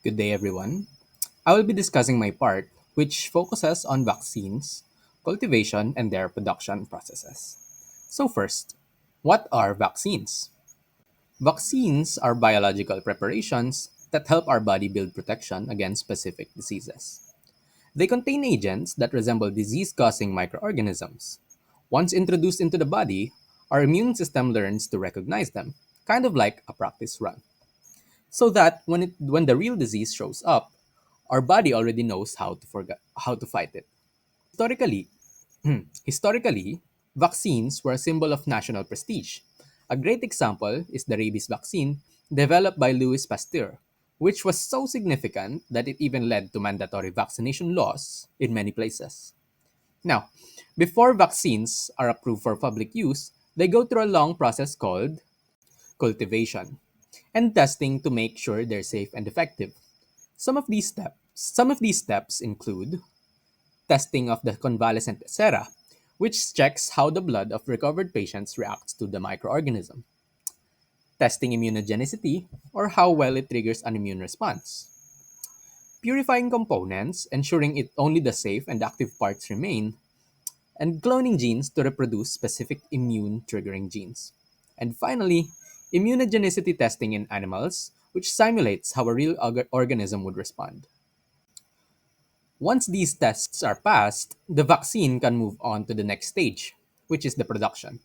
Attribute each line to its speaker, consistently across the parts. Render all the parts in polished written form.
Speaker 1: Good day, everyone. I will be discussing my part, which focuses on vaccines, cultivation, and their production processes. So, first, what are vaccines? Vaccines are biological preparations that help our body build protection against specific diseases. They contain agents that resemble disease causing microorganisms. Once introduced into the body, our immune system learns to recognize them, kind of like a practice run. So that when the real disease shows up, our body already knows how to fight it. Historically, historically, vaccines were a symbol of national prestige. A great example is the rabies vaccine developed by Louis Pasteur, which was so significant that it even led to mandatory vaccination laws in many places. Now, before vaccines are approved for public use, they go through a long process called cultivation and testing to make sure they're safe and effective. Some of these steps include testing of the convalescent sera, which checks how the blood of recovered patients reacts to the microorganism, testing immunogenicity, or how well it triggers an immune response, purifying components, ensuring it only the safe and active parts remain, and cloning genes to reproduce specific immune triggering genes. And finally, immunogenicity testing in animals, which simulates how a real organism would respond. Once these tests are passed, the vaccine can move on to the next stage, which is the production.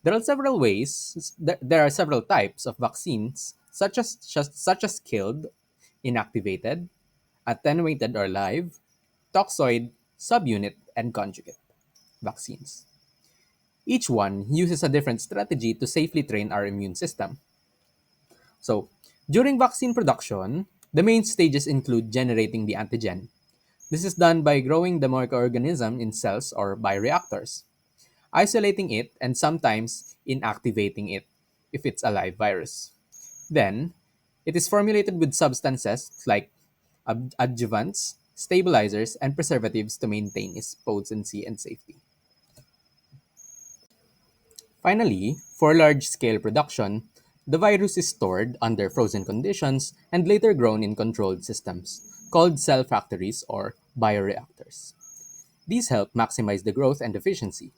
Speaker 1: There are several types of vaccines, such as killed, inactivated, attenuated or live, toxoid, subunit, and conjugate vaccines. Each one uses a different strategy to safely train our immune system. So, during vaccine production, the main stages include generating the antigen. This is done by growing the microorganism in cells or bioreactors, isolating it, and sometimes inactivating it if it's a live virus. Then, it is formulated with substances like adjuvants, stabilizers, and preservatives to maintain its potency and safety. Finally, for large scale production, the virus is stored under frozen conditions and later grown in controlled systems called cell factories or bioreactors. These help maximize the growth and efficiency.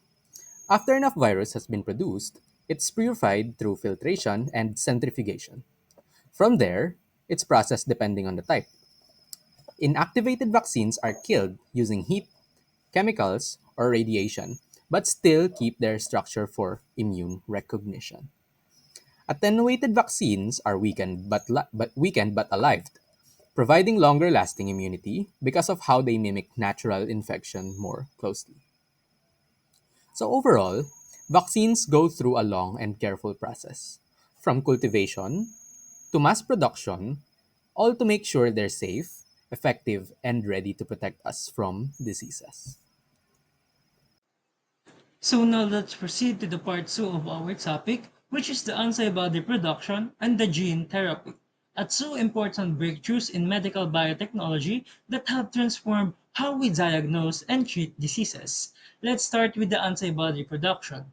Speaker 1: After enough virus has been produced, it's purified through filtration and centrifugation. From there, it's processed depending on the type. Inactivated vaccines are killed using heat, chemicals, or radiation, but still keep their structure for immune recognition. Attenuated vaccines are weakened but alive, providing longer lasting immunity because of how they mimic natural infection more closely. So overall, vaccines go through a long and careful process, from cultivation to mass production, all to make sure they're safe, effective, and ready to protect us from diseases.
Speaker 2: So now let's proceed to the part 2 of our topic, which is the antibody production and the gene therapy, are two important breakthroughs in medical biotechnology that have transformed how we diagnose and treat diseases. Let's start with the antibody production.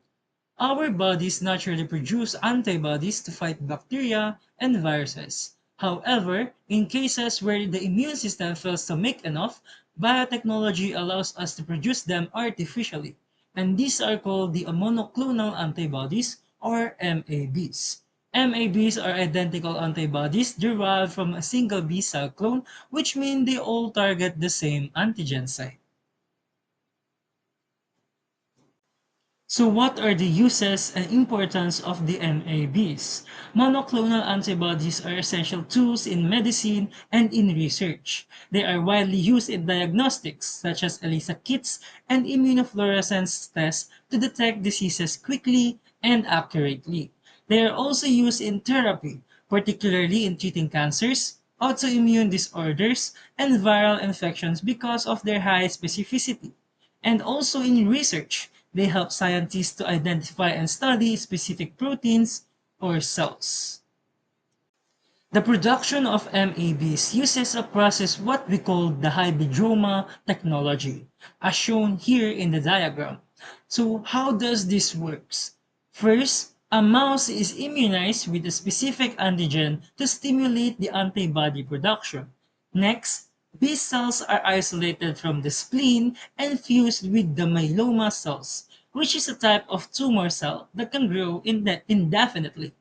Speaker 2: Our bodies naturally produce antibodies to fight bacteria and viruses. However, in cases where the immune system fails to make enough, biotechnology allows us to produce them artificially. And these are called the monoclonal antibodies or MABs. MABs are identical antibodies derived from a single B cell clone, which means they all target the same antigen site. So what are the uses and importance of the MABs? Monoclonal antibodies are essential tools in medicine and in research. They are widely used in diagnostics, such as ELISA kits and immunofluorescence tests to detect diseases quickly and accurately. They are also used in therapy, particularly in treating cancers, autoimmune disorders, and viral infections because of their high specificity. And also in research, they help scientists to identify and study specific proteins or cells. The production of MABs uses a process what we call the hybridoma technology, as shown here in the diagram. So how does this works? First, A mouse is immunized with a specific antigen to stimulate the antibody production. Next, B cells are isolated from the spleen and fused with the myeloma cells, which is a type of tumor cell that can grow indefinitely.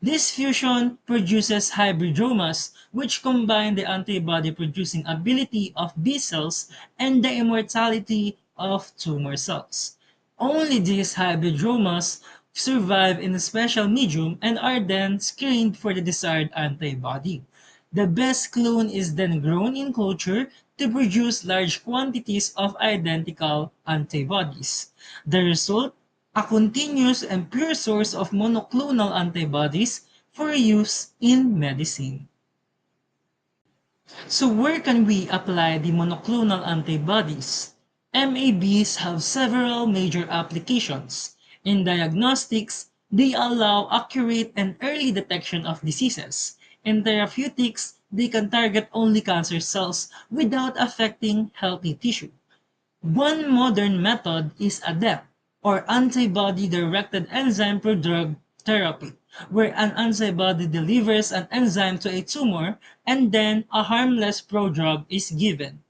Speaker 2: This fusion produces hybridromas, which combine the antibody producing ability of B cells and the immortality of tumor cells. Only these hybridromas survive in a special medium and are then screened for the desired antibody. The best clone is then grown in culture to produce large quantities of identical antibodies. The result, a continuous and pure source of monoclonal antibodies for use in medicine. So where can we apply the monoclonal antibodies? MABs have several major applications. In diagnostics, they allow accurate and early detection of diseases. In therapeutics, they can target only cancer cells without affecting healthy tissue. One modern method is ADEPT, or antibody-directed enzyme prodrug therapy, where an antibody delivers an enzyme to a tumor and then a harmless prodrug is given.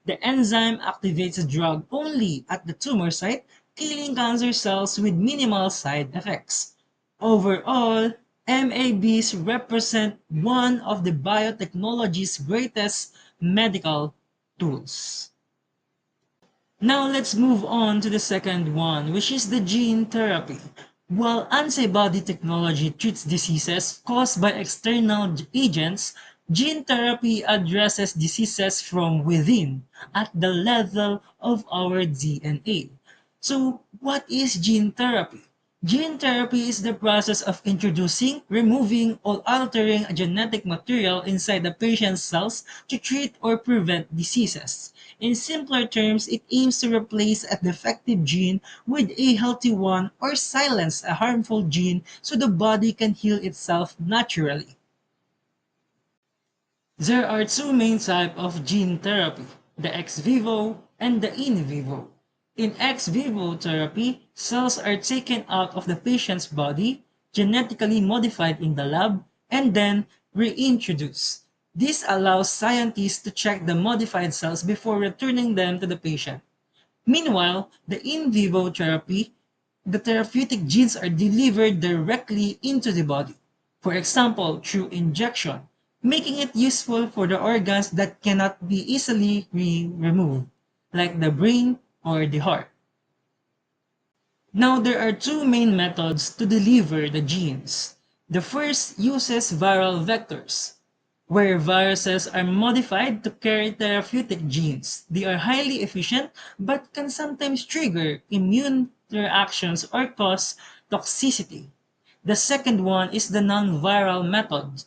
Speaker 2: The enzyme activates the drug only at the tumor site, killing cancer cells with minimal side effects. Overall, MABs represent one of the biotechnology's greatest medical tools. Now let's move on to the second one, which is the gene therapy. While antibody technology treats diseases caused by external agents, gene therapy addresses diseases from within at the level of our DNA. So, what is gene therapy? Gene therapy is the process of introducing, removing, or altering a genetic material inside the patient's cells to treat or prevent diseases. In simpler terms, it aims to replace a defective gene with a healthy one or silence a harmful gene so the body can heal itself naturally. There are two main types of gene therapy, the ex vivo and the in vivo. In ex vivo therapy, cells are taken out of the patient's body, genetically modified in the lab, and then reintroduced. This allows scientists to check the modified cells before returning them to the patient. Meanwhile, the in vivo therapy, the therapeutic genes are delivered directly into the body, for example, through injection, making it useful for the organs that cannot be easily removed, like the brain or the heart. Now, there are two main methods to deliver the genes. The first uses viral vectors, where viruses are modified to carry therapeutic genes. They are highly efficient but can sometimes trigger immune reactions or cause toxicity. The second one is the non-viral method,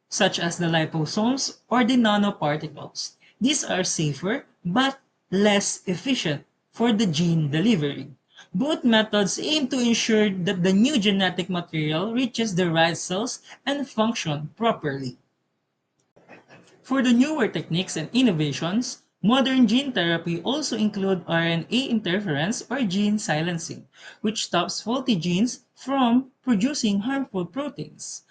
Speaker 2: such as the liposomes or the nanoparticles. These are safer but less efficient for the gene delivery. Both methods aim to ensure that the new genetic material reaches the right cells and function properly. For the newer techniques and innovations, modern gene therapy also include RNA interference or gene silencing, which stops faulty genes from producing harmful proteins.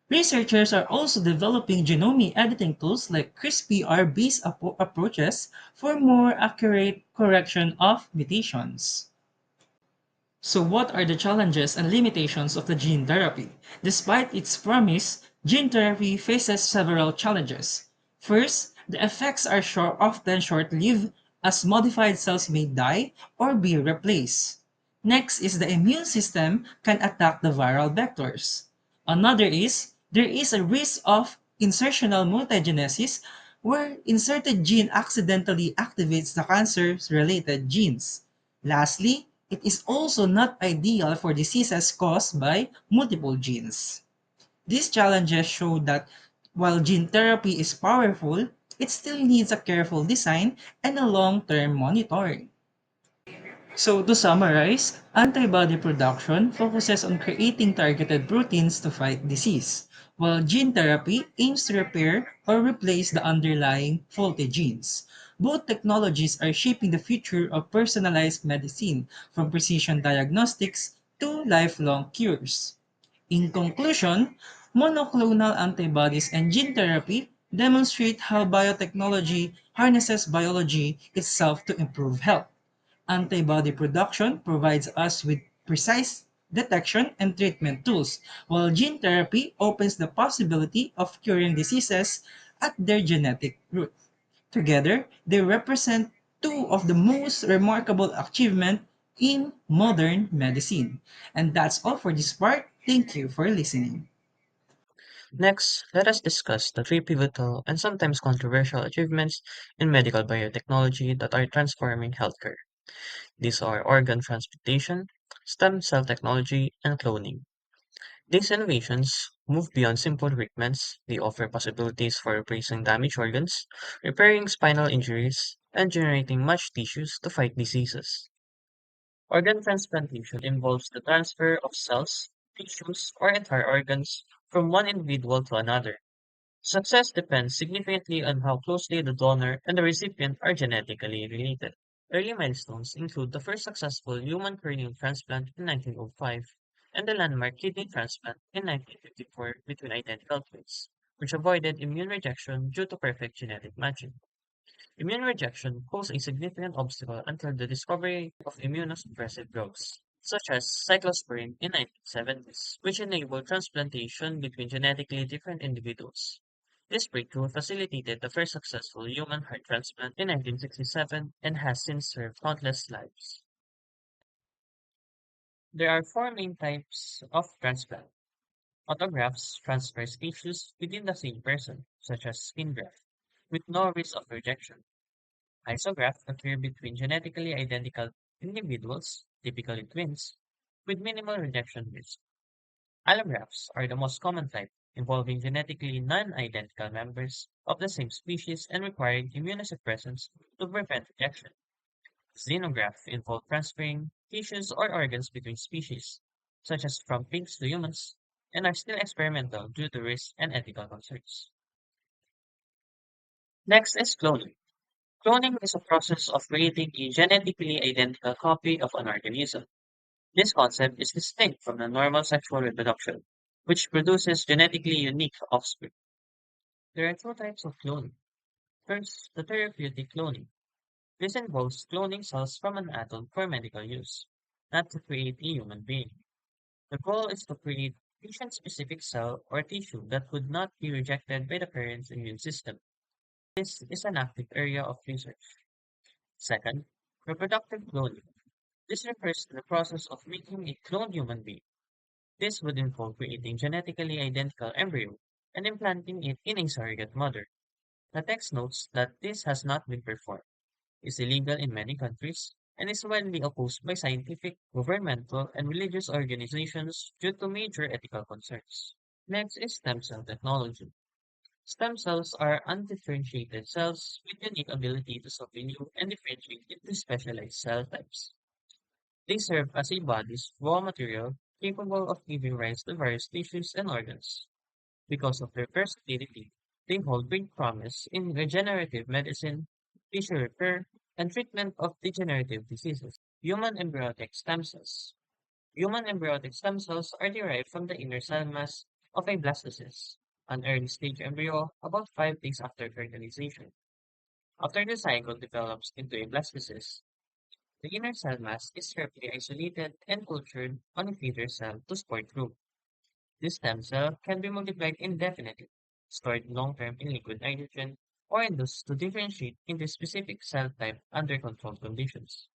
Speaker 2: Researchers are also developing genome editing tools like CRISPR-based approaches for more accurate correction of mutations. So, what are the challenges and limitations of the gene therapy? Despite its promise, gene therapy faces several challenges. First, the effects are often short lived, as modified cells may die or be replaced. Next is the immune system can attack the viral vectors. Another is there is a risk of insertional mutagenesis, where inserted gene accidentally activates the cancer related genes. Lastly, it is also not ideal for diseases caused by multiple genes. These challenges show that while gene therapy is powerful, it still needs a careful design and a long-term monitoring. So to summarize, antibody production focuses on creating targeted proteins to fight disease, while gene therapy aims to repair or replace the underlying faulty genes. Both technologies are shaping the future of personalized medicine, from precision diagnostics to lifelong cures. In conclusion, monoclonal antibodies and gene therapy demonstrate how biotechnology harnesses biology itself to improve health. Antibody production provides us with precise detection and treatment tools, while gene therapy opens the possibility of curing diseases at their genetic root. Together, they represent two of the most remarkable achievements in modern medicine. And that's all for this part. Thank you for listening.
Speaker 3: Next, let us discuss the three pivotal and sometimes controversial achievements in medical biotechnology that are transforming healthcare. These are organ transplantation, stem cell technology, and cloning. These innovations move beyond simple treatments. They offer possibilities for replacing damaged organs, repairing spinal injuries, and generating much tissues to fight diseases. Organ transplantation involves the transfer of cells, tissues, or entire organs from one individual to another. Success depends significantly on how closely the donor and the recipient are genetically related. Early milestones include the first successful human cranial transplant in 1905 and the landmark kidney transplant in 1954 between identical twins, which avoided immune rejection due to perfect genetic matching. Immune rejection posed a significant obstacle until the discovery of immunosuppressive drugs, such as cyclosporine in 1970s, which enabled transplantation between genetically different individuals. This breakthrough facilitated the first successful human heart transplant in 1967 and has since served countless lives. There are four main types of transplant. Autografts transfer tissues within the same person, such as skin graft, with no risk of rejection. Isografts occur between genetically identical individuals, typically twins, with minimal rejection risk. Allografts are the most common type, involving genetically non-identical members of the same species and requiring immunosuppressants to prevent rejection. Xenografts involve transferring tissues or organs between species, such as from pigs to humans, and are still experimental due to risk and ethical concerns. Next is cloning. Cloning is a process of creating a genetically identical copy of an organism. This concept is distinct from the normal sexual reproduction, which produces genetically unique offspring. There are two types of cloning. First, the therapeutic cloning. This involves cloning cells from an atom for medical use, not to create a human being. The goal is to create patient-specific cell or tissue that would not be rejected by the parent's immune system. This is an active area of research. Second, reproductive cloning. This refers to the process of making a cloned human being. This would involve creating genetically identical embryo and implanting it in a surrogate mother. The text notes that this has not been performed, is illegal in many countries, and is widely opposed by scientific, governmental, and religious organizations due to major ethical concerns. Next is stem cell technology. Stem cells are undifferentiated cells with unique ability to subrenew and differentiate into specialized cell types. They serve as a body's raw material capable of giving rise to various tissues and organs. Because of their versatility, they hold great promise in regenerative medicine, tissue repair, and treatment of degenerative diseases. Human embryonic stem cells. Human embryonic stem cells are derived from the inner cell mass of a blastocyst, an early stage embryo about 5 days after fertilization. After the zygote develops into a blastocyst, the inner cell mass is carefully isolated and cultured on a feeder cell to spore through. This stem cell can be multiplied indefinitely, stored long-term in liquid nitrogen, or induced to differentiate into specific cell type under controlled conditions.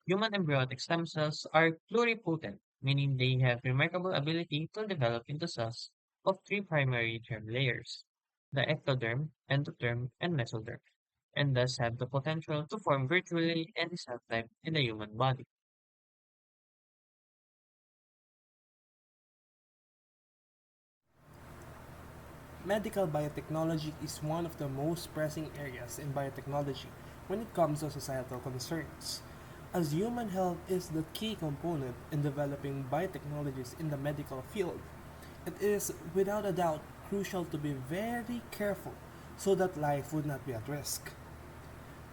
Speaker 3: Human embryonic stem cells are pluripotent, meaning they have remarkable ability to develop into cells of three primary germ layers, the ectoderm, endoderm, and mesoderm, and thus have the potential to form virtually any cell type in the human body.
Speaker 4: Medical biotechnology is one of the most pressing areas in biotechnology when it comes to societal concerns. As human health is the key component in developing biotechnologies in the medical field, it is without a doubt crucial to be very careful so that life would not be at risk.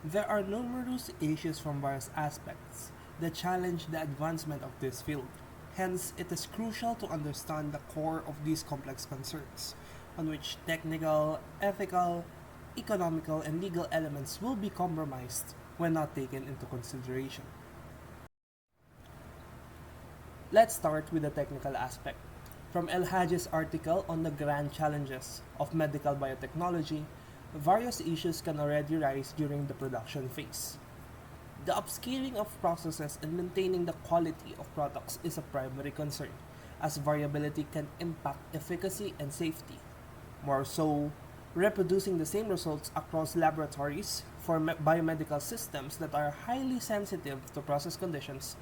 Speaker 4: There are numerous issues from various aspects that challenge the advancement of this field. Hence, it is crucial to understand the core of these complex concerns, on which technical, ethical, economical, and legal elements will be compromised when not taken into consideration. Let's start with the technical aspect. From El Hajj's article on the grand challenges of medical biotechnology, various issues can already rise during the production phase. The upscaling of processes and maintaining the quality of products is a primary concern, as variability can impact efficacy and safety. More so, reproducing the same results across laboratories for biomedical systems that are highly sensitive to process conditions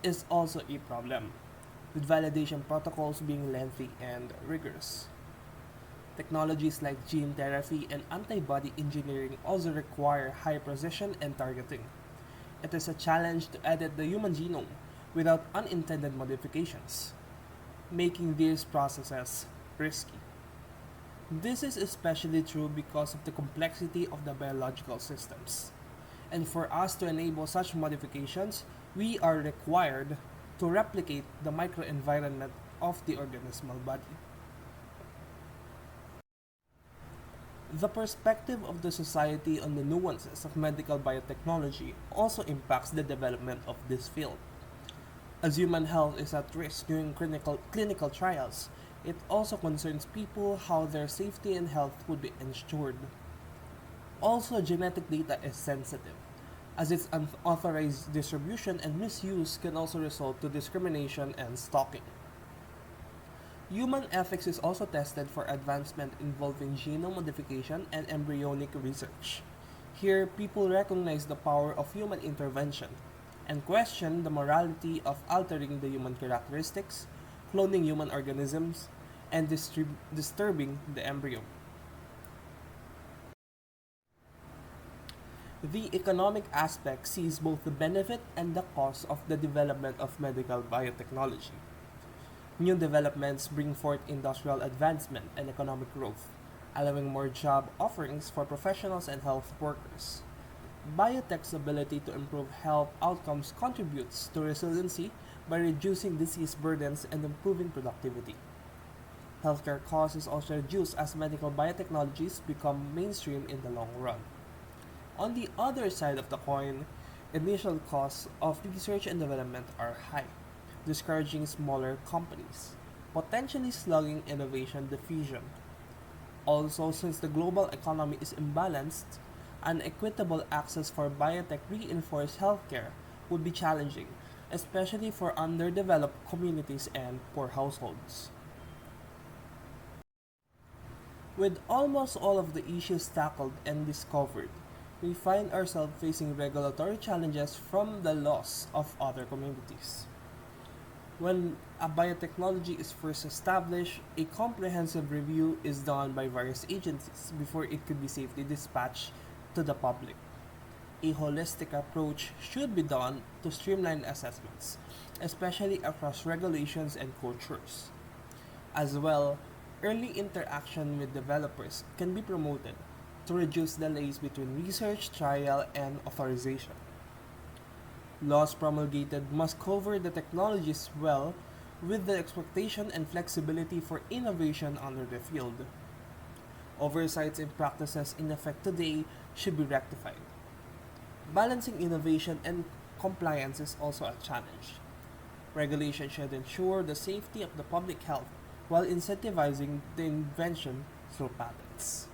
Speaker 4: is also a problem, with validation protocols being lengthy and rigorous. Technologies like gene therapy and antibody engineering also require high precision and targeting. It is a challenge to edit the human genome without unintended modifications, making these processes risky. This is especially true because of the complexity of the biological systems. And for us to enable such modifications, we are required to replicate the microenvironment of the organismal body. The perspective of the society on the nuances of medical biotechnology also impacts the development of this field. As human health is at risk during clinical trials, it also concerns people how their safety and health would be ensured. Also, genetic data is sensitive, as its unauthorized distribution and misuse can also result to discrimination and stalking. Human ethics is also tested for advancement involving genome modification and embryonic research. Here, people recognize the power of human intervention and question the morality of altering the human characteristics, cloning human organisms, and disturbing the embryo. The economic aspect sees both the benefit and the cost of the development of medical biotechnology. New developments bring forth industrial advancement and economic growth, allowing more job offerings for professionals and health workers. Biotech's ability to improve health outcomes contributes to resiliency by reducing disease burdens and improving productivity. Healthcare costs is also reduced as medical biotechnologies become mainstream in the long run. On the other side of the coin, initial costs of research and development are high, discouraging smaller companies, potentially slugging innovation diffusion. Also, since the global economy is imbalanced, an equitable access for biotech reinforced healthcare would be challenging, especially for underdeveloped communities and poor households. With almost all of the issues tackled and discovered, we find ourselves facing regulatory challenges from the loss of other communities. When a biotechnology is first established, a comprehensive review is done by various agencies before it could be safely dispatched to the public. A holistic approach should be done to streamline assessments, especially across regulations and cultures. As well, early interaction with developers can be promoted to reduce delays between research, trial, and authorization. Laws promulgated must cover the technologies well with the expectation and flexibility for innovation under the field. Oversights and practices in effect today should be rectified. Balancing innovation and compliance is also a challenge. Regulation should ensure the safety of the public health while incentivizing the invention through patents.